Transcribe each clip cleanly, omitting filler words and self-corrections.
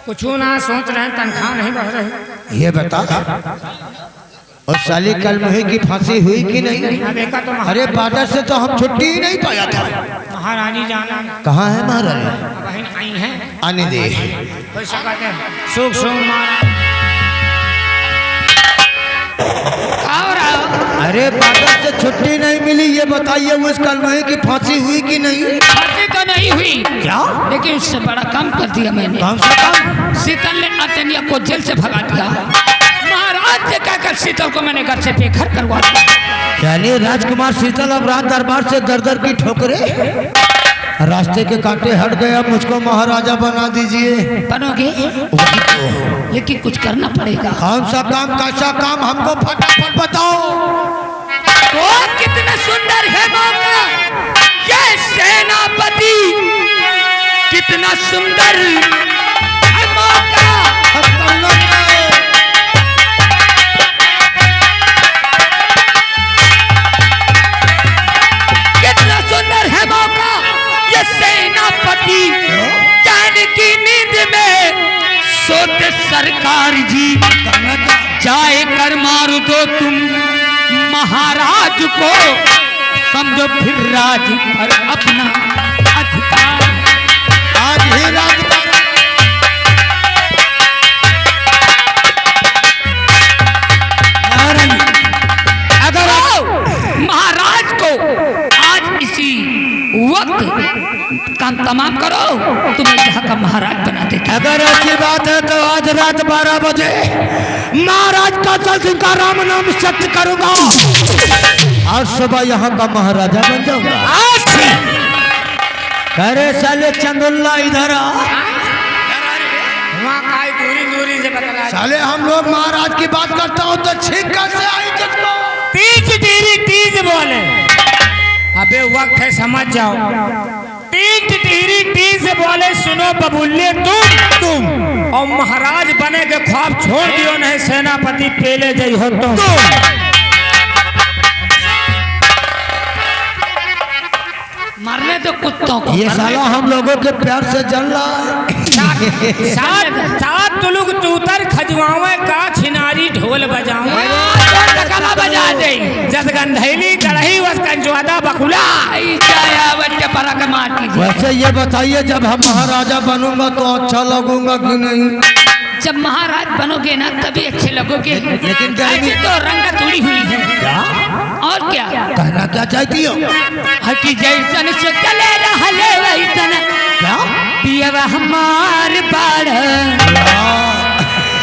कुछ ना सोच रहे हैं, तनख्वाह नहीं बढ़ रही। ये बता और साली कल मुहे की फांसी हुई कि नहीं? तो अरे बादल से तो हम छुट्टी ही नहीं पाया था। महारानी जाना कहाँ है महारानी? बहन आई हैं, आने दे। कोई सकते हैं सुख सुख अरे बादल से छुट्टी नहीं मिली, ये बताइए उस कल मुहे की फांसी हुई कि नहीं? फांसी तो नहीं हुई क्या? लेकिन उससे बड़ा काम कर दिया मैंने। कौन सा काम? शीतल ने अतनिया को जेल से भगा दिया। महाराज से कहकर शीतल को मैंने घर से बेघर करवा दिया। यानी राजकुमार शीतल अब राज दरबार से दर दर की ठोकरे, रास्ते के कांटे हट गए। अब मुझको महाराजा बना दीजिए। बनोगे लेकिन कुछ करना पड़ेगा। कौन सा काम, कैसा काम, हमको फटाफट बताओ। तो कितना सुंदर है मौका, ये सेनापति कितना सुंदर है मौका। कितना सुंदर है मौका, ये सेनापति जानकी नींद में सोते सरकार जी। जाए कर मारो तो तुम महाराज को, समझो फिर राज पर अपना अधिकार। आज ही राज अगर महाराज को आज इसी वक्त काम तमाम करो, तुम्हें यहाँ का महाराज बना देता। अगर ऐसी बात है तो आज रात 12 बजे महाराज का चल सिंह का राम नाम सत्य करूंगा और सुबह यहाँ का महाराजा बन जाऊंगा। अरे साले चंदुल्ला इधर आ। दूरी दूरी से बता रहा। साले हम लोग महाराज की बात करता हूँ तो छींक कैसे आई तुझको? तीज तेरी तीज बोले। अबे वक्त है समझ जाओ। तीज तेरी तीज बोले, सुनो बबुल्ले तुम और महाराज बने के ख्वाब छोड़ दियो, नहीं सेनापति पेले जई हो तुम। मरने तो कुत्तों को। ये साला हम लोगों के प्यार से जल रहा है। सात तुलुक तूतर खजवावे का छिनारी ढोल बजावे कला बजा दे जसगंधैली कढ़ई वस कंजवादा बकुला वैसे ये बताइए जब हम महाराजा बनूंगा तो अच्छा लगूंगा कि नहीं? जब महाराज बनोगे ना तभी अच्छे लगोगे। लेकिन ऐसे तो रंग तोड़ी हुई है। क्या? और क्या कहना क्या चाहती हो? हकी जैसन से चले रहले वैसन क्या पियवा हमार बाड़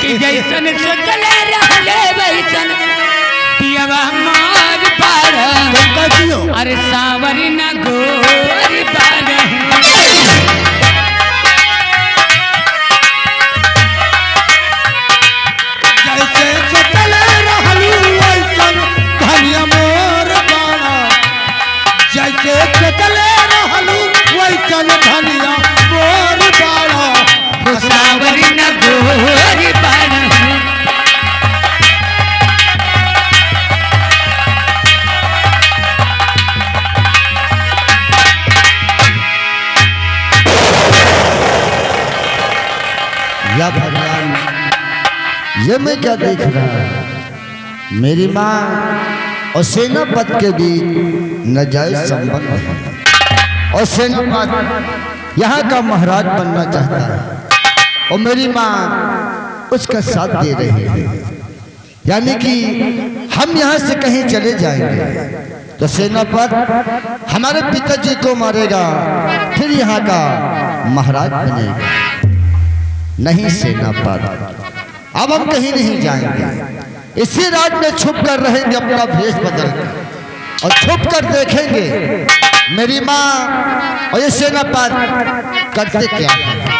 कि जैसन से चले रहले वैसन पियवा हमार बाड़। अरे सावरी न गोरी बाड़ या भगवान, ये मैं क्या देख रहा हूँ? मेरी माँ और सेनापति के बीच नाजायज संबंध है और सेनापति यहाँ का महाराज बनना चाहता है और मेरी माँ उसका साथ दे रही है। यानी कि हम यहाँ से कहीं चले जाएंगे तो सेनापति हमारे पिताजी को मारेगा, फिर यहाँ का महाराज बनेगा। नहीं सेनापति, अब हम कहीं नहीं जाएंगे, इसी रात में छुप कर रहेंगे अपना भेष बदल कर और छुप कर देखेंगे मेरी माँ और ये सेनापति करते क्या है।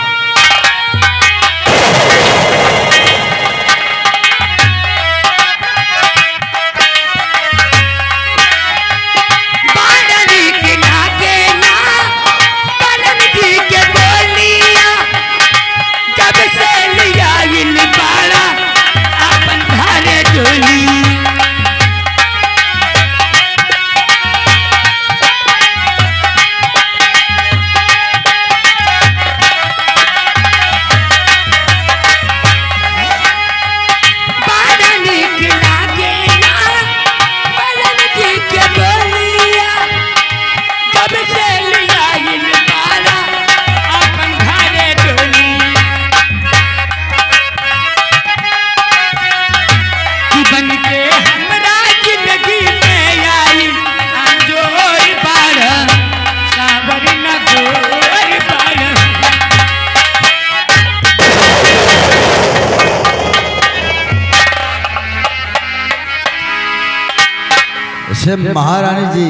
ये महारानी जी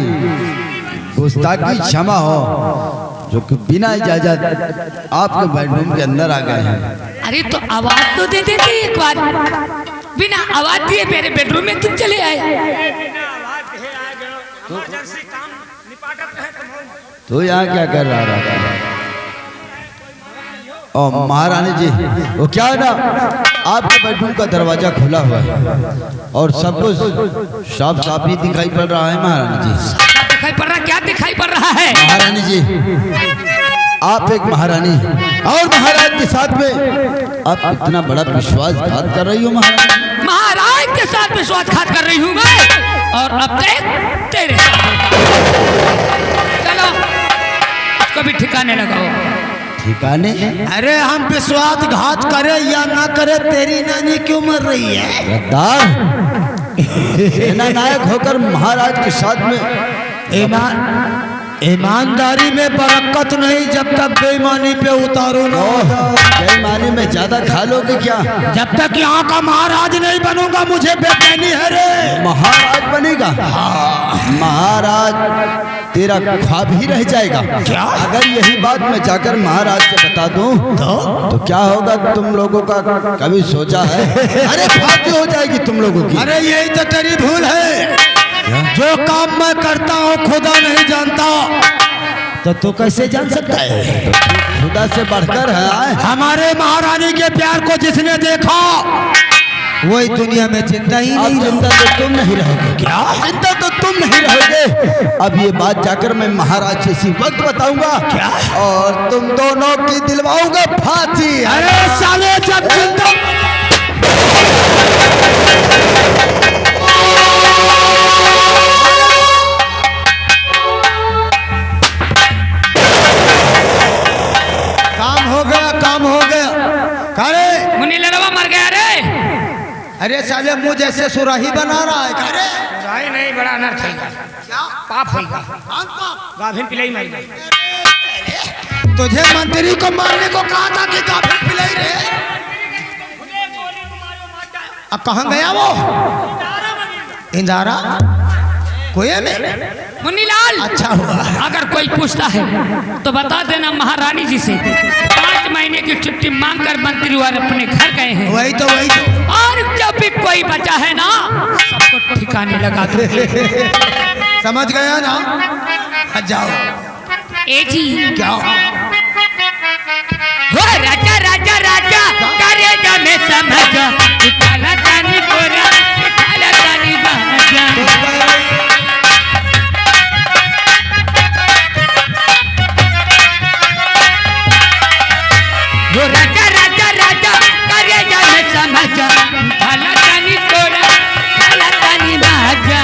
गुस्ताखी क्षमा हो, जो कि बिना इजाजत आपके बेडरूम के अंदर आ गए हैं। अरे तो आवाज तो दे देते एक बार, बिना आवाज दिए मेरे बेडरूम में तुम चले आए। तो यहाँ क्या कर रहा था? ओ महारानी जी, वो क्या है ना, आपके बेडरूम का दरवाजा खुला हुआ है और सब कुछ साफ साफ ही दिखाई पड़ रहा है। महारानी जी दिखाई पड़ रहा, क्या दिखाई पड़ रहा है? महारानी जी, आप एक महारानी और महाराज के साथ में आप इतना बड़ा विश्वासघात कर रही हो। महारानी, महाराज के साथ विश्वासघात कर रही हूँ मैं, और अब देख तेरे साथ। चलो इसको भी ठिकाने लगाओ। ठिकाने? अरे हम विश्वासघात करे या ना करे, तेरी नानी क्यों मर रही है? गद्दार, सेना नायक होकर महाराज के साथ में ईमानदारी में बरकत नहीं जब तक बेईमानी पे उतारो ना। बेईमानी में ज्यादा खा लोगे क्या? जब तक यहाँ का महाराज नहीं बनूंगा मुझे बेचैनी है रे। महाराज बनेगा? महाराज तेरा ख्वाब ही रह जाएगा। क्या? अगर यही बात मैं जाकर महाराज से बता दूं तो क्या होगा तुम लोगों का? कभी सोचा है? अरे फांसी हो जाएगी तुम लोगों की। अरे यही तो तेरी भूल है। जो काम मैं करता हूँ खुदा नहीं जानता, तो तू कैसे जान सकता है? खुदा से बढ़कर है। हमारे महारानी के प्यार को जिसने देखा वही दुनिया में जिंदा ही अब नहीं। जिंदा तो तुम नहीं रहोगे। क्या? जिंदा तो तुम नहीं रहोगे। अब ये बात जाकर मैं महाराज से इसी वक्त बताऊंगा। क्या? और तुम दोनों की दिलवाऊंगा फांसी। अरे साले, जब जिंदा काम हो गया। करे मुन्नी लड़वा मर गया रे। अरे साले मुंह जैसे सुराही बना रहा है। करे राय नहीं, बड़ा अनर्थ होगा, पाप होगा, गाभिन पिलाई मर गई। तुझे मंत्री को मारने को कहा था कि गाभिन पिलाई रे। अब कहाँ गया वो? इंदारा कोई में? मुन्नीलाल, अच्छा हुआ। अगर कोई पूछता है तो बता देना महारानी जी से 5 महीने की छुट्टी मांगकर मंत्री वाले अपने घर गए हैं। वही तो और जब भी कोई बचा है ना, सबको ठिकाने लगा दो। समझ गया ना? जाओ। ए जी, क्या? हो राजा राजा राजा करे जा में समझ, काला तानी कोरा, काला तानी बाजा। राजा राजा राजा करे जा में समझ, काला तानी कोरा, काला तानी बाजा।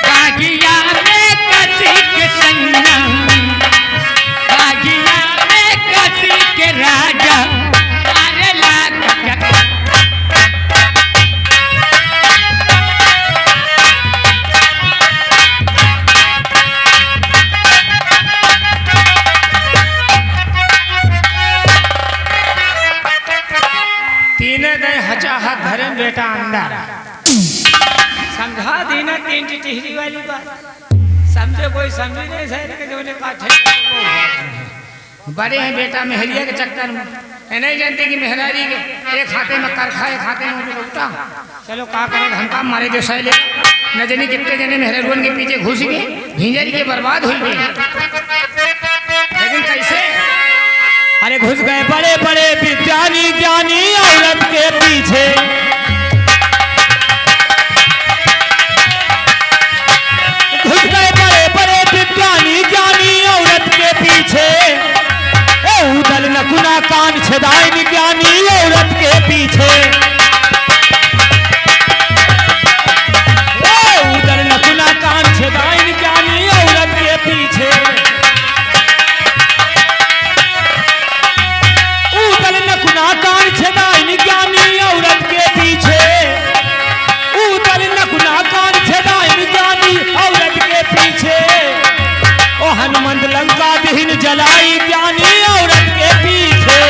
कागिया में कसी के संगा, कागिया में कसी के राजा, अरे लाख तीने गए हचा हाथ धरे बेटा अंदर, समझा दीना तीन टिहरी वाली बात। समझे कोई समझी नहीं सही के जो ने काठे बड़े हैं बेटा मेहरिया के चक्कर में। ये नहीं जानते कि मेहरारी के एक हाथे में करखा, एक हाथे में उल्टा। चलो का करो, हम काम मारे जो सही ले न जानी कितने जने मेहरवन के पीछे घुस गए, भिंजर के बर्बाद हुई गए। लेकिन कैसे? अरे घुस गए बड़े बड़े विज्ञानी ज्ञानी औरत के पीछे। घुस गए बड़े बड़े विज्ञानी ज्ञानी औरत के पीछे। उदल नकुना कान छदाइन ज्ञानी औरत के पीछे। उदल नकुना कान छदाइन ज्ञानी औरत के पीछे। कान छदाइन ज्ञानी औरत के पीछे। उदल नकुना कान छदाइन ज्ञानी औरत के पीछे। ओ हनुमंत लंका दहन जलाई ज्ञानी औरत के पीछे।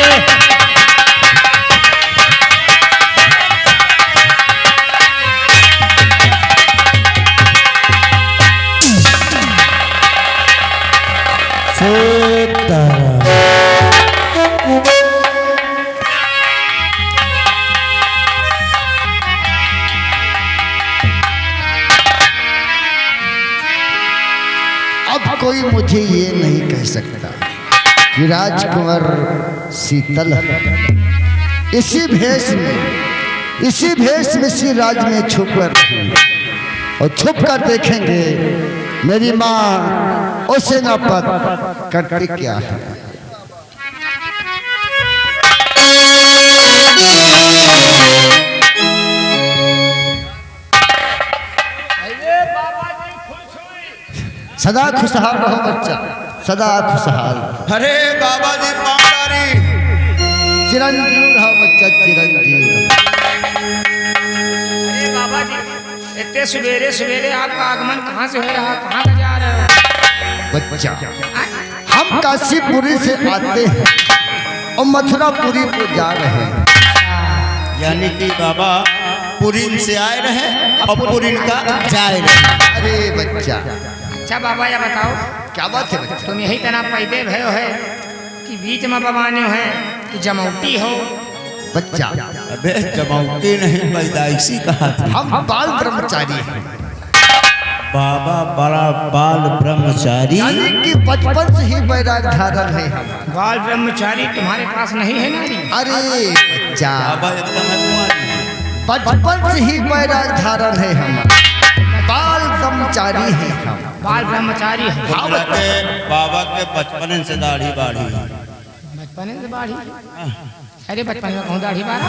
अब कोई मुझे ये नहीं कह सकता कि राजकुंवर शीतल इसी भेष में इसी राज में छुप कर और छुप कर देखेंगे मेरी माँ उसे न पत करती क्या है। सदा खुशहाल रहो बच्चा, सदा खुशहाल। अरे बाबा जी पांडारी चिरंजीव रहो बच्चा, चिरंजीव। अरे बाबा जी, इतने सवेरे सवेरे आपका आगमन कहाँ से हो रहा, कहाँ से जा रहे हो? बच्चा हम काशीपुरी से आते हैं और मथुरापुरी को जा रहे हैं। यानी कि बाबा पुरीन से आए रहे और पुरीन का जाए रहे। अरे बच्चा, अच्छा बाबा या बताओ, क्या बात है बच्चा? तुम यही तना पैदे भयो है कि बीच में बवाने है कि जमौटी हो? बच्चा अबे जमाउती नहीं, पैदाइशी कहा था। हम बाल ब्रह्मचारी हैं। बाबा बड़ा बाल ब्रह्मचारी, यानी कि बचपन से ही वैराग धारण है हम। बाल ब्रह्मचारी तुम्हारे पास नहीं है नारी? अरे बच्चा, बाबा एकदम है कुंवारी। बचपन से ही वैराग धारण है हम, बाल ब्रह्मचारी है हम। बाल ब्रह्मचारी है? बाबा के बचपन से दाढ़ी बाढ़ी। बचपने से बाढ़ी? अरे बचपन में कहूँ दाढ़ी बाढ़ा?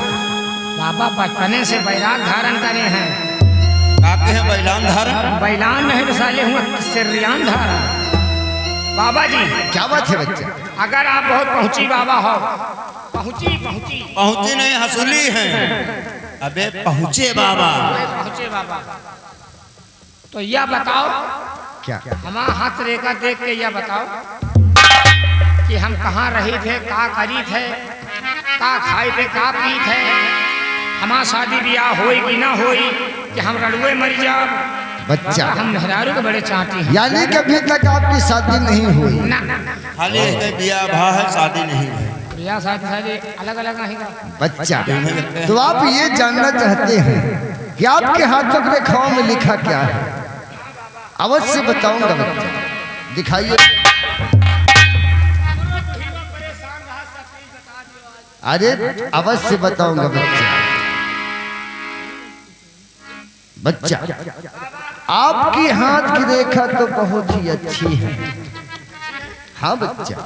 बाबा बचपने से बैराग धारण करे हैं। काके हैं बैलान धारण? बैलान नहीं तो साले हुआ सिरियान धारण। बाबा जी क्या बात है बच्चा? अगर आप बहुत पहुंची बाबा हो, पहुंची पहुंची पहुंची नहीं, हसूली हैं। अबे पहुंचे बाबा, पहुंचे बाबा, तो यह बताओ क्या? हमारा हाथ रेखा देख के यह बताओ कि हम कहाँ रही थे, का करी थे, का खाई थे, का पी थे, हमारा शादी ब्याह होई कि ना होई, कि हम रड़ुए मर जाओ? बच्चा हम मेहरारू के बड़े चाहते हैं। यानी कि अभी तक आपकी शादी नहीं हुई? ना खाली बियाह भा है, शादी नहीं है। ब्याह शादी शादी अलग अलग नहीं का? बच्चा तो आप ये जानना चाहते हैं कि आपके हाथों के रेखाओं में लिखा क्या है? अवश्य बताऊंगा बच्चा, दिखाइए। अरे अवश्य बताऊंगा बच्चा। बच्चा आपकी हाथ की रेखा तो बहुत ही अच्छी है। हाँ बच्चा।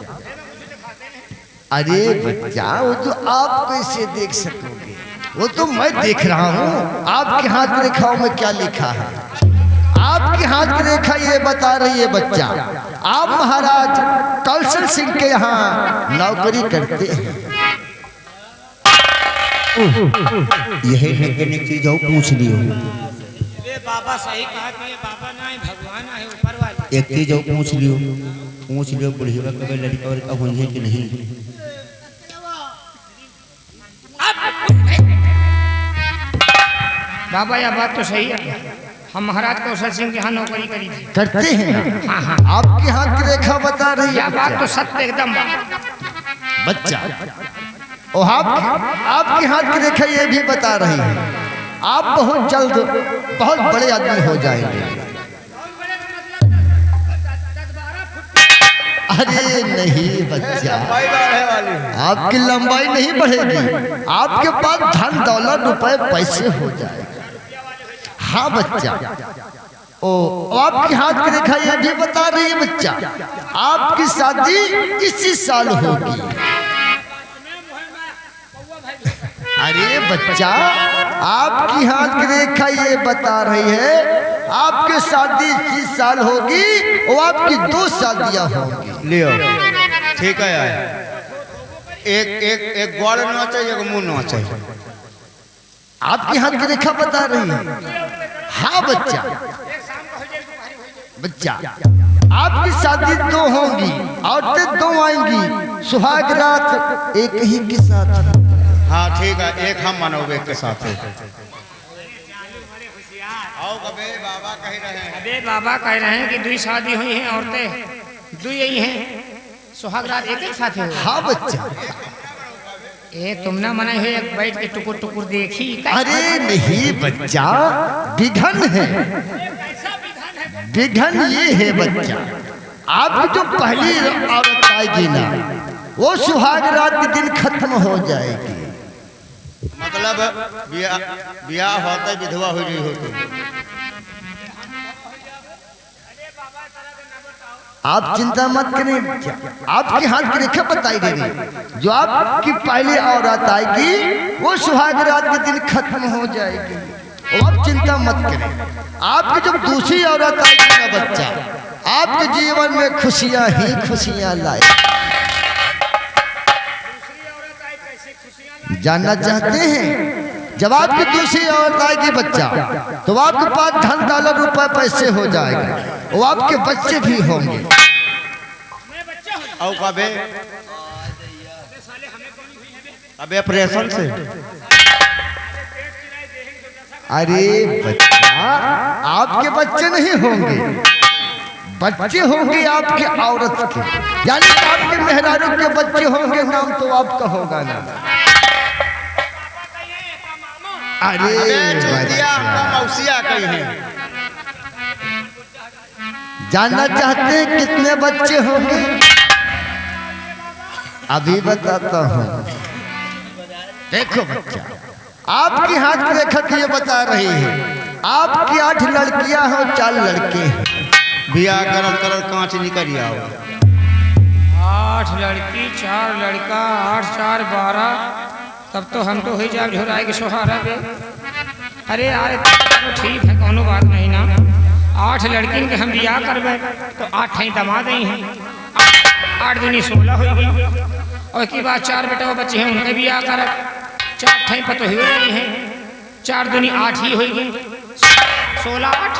अरे बच्चा, वो तो आप कैसे देख सकोगे, वो तो मैं देख रहा हूँ। आपके हाथ की रेखाओं में क्या लिखा है? आपकी हाथ की रेखा ये बता रही है बच्चा, आप महाराज कौशल सिंह के यहाँ नौकरी करते हैं। यही मैकेनिक चीज हो, पूछ लियो। बाबा सही कहा कि बाबा ना है, भगवान है ऊपर वाले। एक चीज हो, पूछ लियो बुढ़िया कभी लड़का वड़का होंगे कि नहीं? बाबा यह बात तो सही है, हम महाराज कौशल सिंह के यहाँ नौकरी करी थी। करते हैं ना? हाँ हाँ, आपकी हाथ की रेखा बता रही है यह बात तो बच्चा। सत्य एकदम बच्चा और आपकी हाथ की रेखा ये भी बता रही है आप बहुत जल्द बहुत बड़े आदमी हो जाएंगे। अरे नहीं बच्चा, आपकी लंबाई नहीं बढ़ेगी, आपके पास धन दौलत रुपए पैसे हो जाए। हाँ बच्चा, ओ आपके हाथ की रेखा ये भी बता रही है बच्चा, आपकी शादी इसी साल होगी। अरे बच्चा, आपकी हाथ की रेखा ये बता रही है आपके शादी इसी साल होगी और आपकी 2 शादियां होंगी। लियो, ठीक है यार। एक ग्वाड़ ना चाहिए, एक मुंह ना चाहिए। आपकी हाथ की रेखा बता रही है। हाँ बच्चा, बच्चा आपकी शादी 2 होंगी, औरतें 2 आएंगी, सुहाग रात एक ही के साथ। हाँ ठीक है, एक हम मनोवे के साथ है। अबे बाबा कह रहे हैं कि 2 शादी हुई हैं, औरतें 2 यही हैं, सुहाग रात एक एक साथ है। हाँ बच्चा। ए तुम ना मना है एक बैठ के टुकुर टुकुर देखी। अरे नहीं बच्चा, विघन है, विघन ये है बच्चा। आप जो पहली औरत आएगी ना, वो सुहाग रात के दिन खत्म हो जाएगी। मतलब ब्याह होता विधवा हो गई होती। आप चिंता मत करें, आपके हाथ की रेखा बताई दे रही। जो आपकी पहली औरत आएगी वो सुहाग रात के दिन खत्म हो जाएगी। आप चिंता मत करें। आपकी जब दूसरी औरत आएगी ना बच्चा, आपके जीवन में खुशियां ही खुशियां लाए। जानना चाहते हैं? जब आपकी दूसरी औरत आएगी बच्चा, तो आपके पास धन दौलत रुपए पैसे हो जाएगा, वो आपके बच्चे भी होंगे। और कबे अबे ऑपरेशन से। अरे बच्चा, आपके बच्चे नहीं होंगे, बच्चे होंगे आपके औरत के, यानी आपके मेहरारू के बच्चे होंगे। नाम तो आपका होगा ना। अरे चंदिया आपको मौसिया कही है। जानना चाहते हैं कितने बच्चे होंगे? अभी बताता हूँ। देखो बच्चा, आपकी हाथ की रेखा ये बता रही है, आपकी 8 लड़कियां हो, 4 लड़के हैं। ब्याह करल करल कांच निकल आओ। 8 लड़की 4 लड़का, 8 4 12। तब तो हम तो हो जाए झोराए के सोहारा पे। अरे यार तो ठीक है, कोनो बात नहीं ना। 8 लड़किन के हम बियाह करबे तो 8 ही दामाद ही हैं। 8 दूनी 16 हो गई। और की बात 4 बेटा बच्चे हैं, उनके बियाह करब 4 ठई पतो हो रही हैं। 4 दूनी 8 ही हो गई। 16 8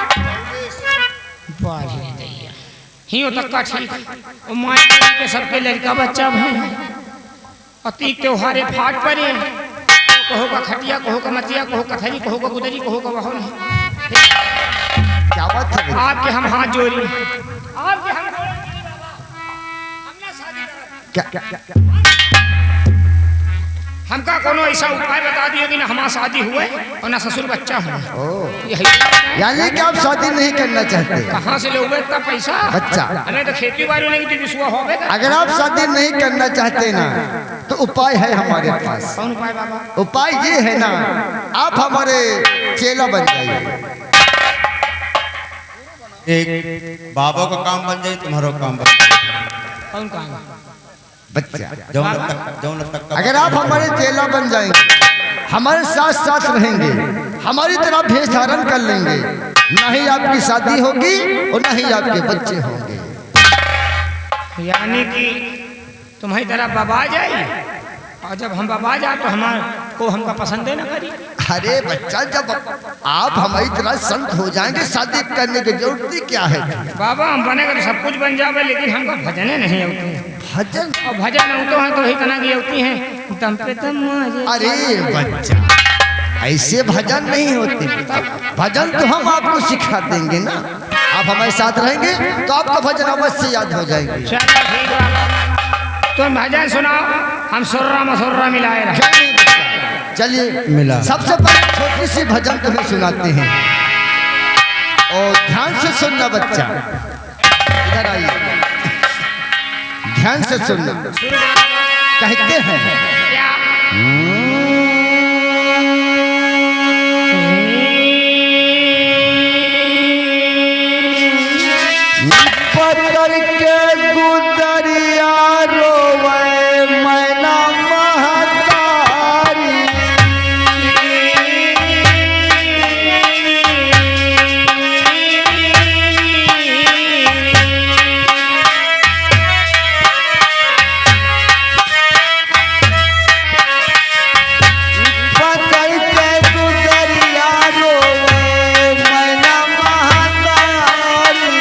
बाजी दैया ही तक का ठीक। और माँ के सबके लड़का बच्चा भाई अति त्योहारे फाट पड़े। कहो का खटिया, कहो का मतिया, कहो कथरी, कहो का गुदरी, कहो का बहन। क्या बात है? आपके हम हाथ जोड़ी, आपके हम हमने शादी करा। क्या हमका कोनो ऐसा उपाय बता दियो कि ना हमारा शादी हुए और ना ससुर बच्चा हुए। यानी कि आप शादी नहीं करना चाहते? कहाँ से लोगे इतना पैसा? बच्चा, हमें तो खेती बाड़ी नहीं की विश्वा हो गए। अगर आप शादी नहीं करना चाहते ना, तो उपाय है हमारे पास। कौन उपाय बाबा? उपाय ये है ना, आप हमारे चेला बन जाइए। एक बाबा का काम बन जाए, तुम्हारा काम बन जाए। कौन काम? बच्चा, जौन तक अगर आप हमारे चेला बन जाएंगे, हमारे साथ साथ रहेंगे, हमारी तरह भेष धारण कर लेंगे, ना ही आपकी शादी होगी और ना ही आपके बच्चे होंगे। यानी कि तुम्हारी तरह बाबा जाए, और जब हम बाबा जाए तो हमारे को हमका पसंद ना करी। अरे बच्चा, जब आप हमारी तरह संत हो जाएंगे, शादी करने की जरूरत क्या है? बाबा हम बनेगा तो सब कुछ बन जावे, लेकिन हमको भजने नहीं आती हैं। भजन? और भजन होते हैं तो ही तना की होती हैं दम पे दम। अरे बच्चा, ऐसे भजन नहीं होते। भजन तो हम आपको सिखा देंगे ना। आप हमारे साथ रहेंगे तो आपको भजन अवश्य याद हो जाएंगे। चलो ठीक बाबा, तुम भजन सुनाओ, हम सुर्रा मसुर्रा मिलाए रहे। चलिए मिला। सबसे पहले छोटी सी भजन तुम्हें सुनाते हैं, और ध्यान से सुनना बच्चा। इधर आइए, ध्यान से सुनना। कहते हैं पकड़ के गुदरिया रोवे मैना महतारी। पकड़ के गुदरिया रोवे मैना महतारी।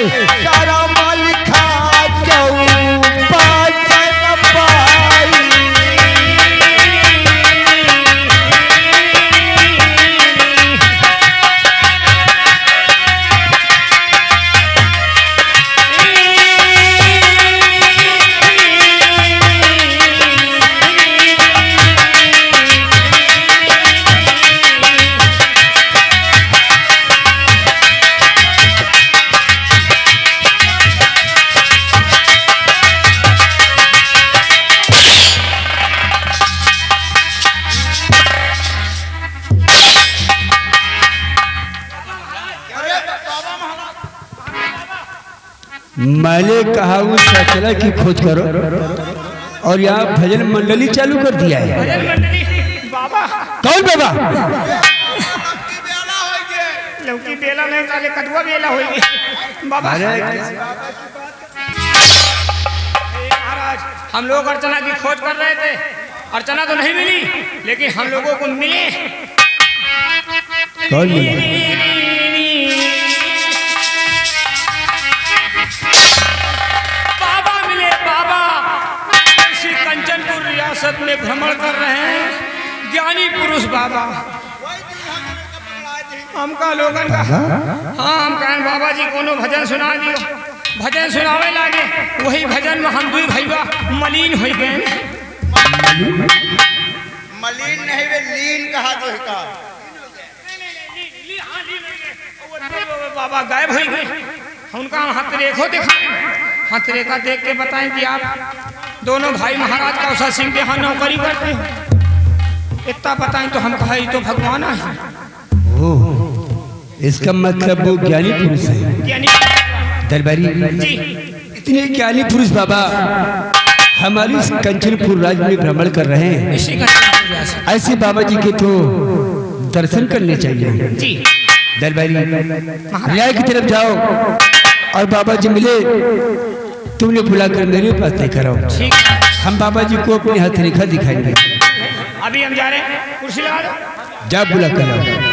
सारा माल खा जाऊं पाचन पाई। मैंने कहा उस सचला की खोज करो और यहाँ भजन मंडली चालू कर दिया है। भजन मंडली बाबा कौन बाबा? लौकी बेला नहीं साले कदुआ बेला होगी बाबा। महाराज हम लोग अर्चना की खोज कर रहे थे, अर्चना तो नहीं मिली लेकिन हम लोगों को मिले। कौन मिला? बाबा मिले बाबा, इसी कंचनपुर रियासत में भ्रमण कर रहे हैं ज्ञानी पुरुष बाबा। हमका लोगन का हाँ हम कहें बाबा जी कोनो भजन सुना दियो। भजन सुनावे लागे वही भजन में हम दुई भैया मलिन हो गए। मलिन नहीं वे लीन कहा जो है का। बाबा गायब हो गए। उनका हम हथरेखो दिखा, हथरेखा देख के बताएं कि आप दोनों भाई महाराज कौशल सिंह के यहाँ नौकरी करते हैं। इतना बताएं तो हम कहा तो भगवान है। इसका मतलब वो ज्ञानी पुरुष है। यानी दरबारी जी इतने ज्ञानी पुरुष बाबा हमारी इस कंचनपुर राज्य में भ्रमण कर रहे हैं। इसी का ऐसे बाबा जी के तो दर्शन करने चाहिए। जी दरबारी न्याय की तरफ जाओ और बाबा जी मिले तुमने बुलाकर मेरे पास लेकर आओ। ठीक हम बाबा जी को अपने हथरेखा दिखाएंगे। अभी हम जा रहे हैं, कुर्सी लगा दो। जा बुला कर आओ।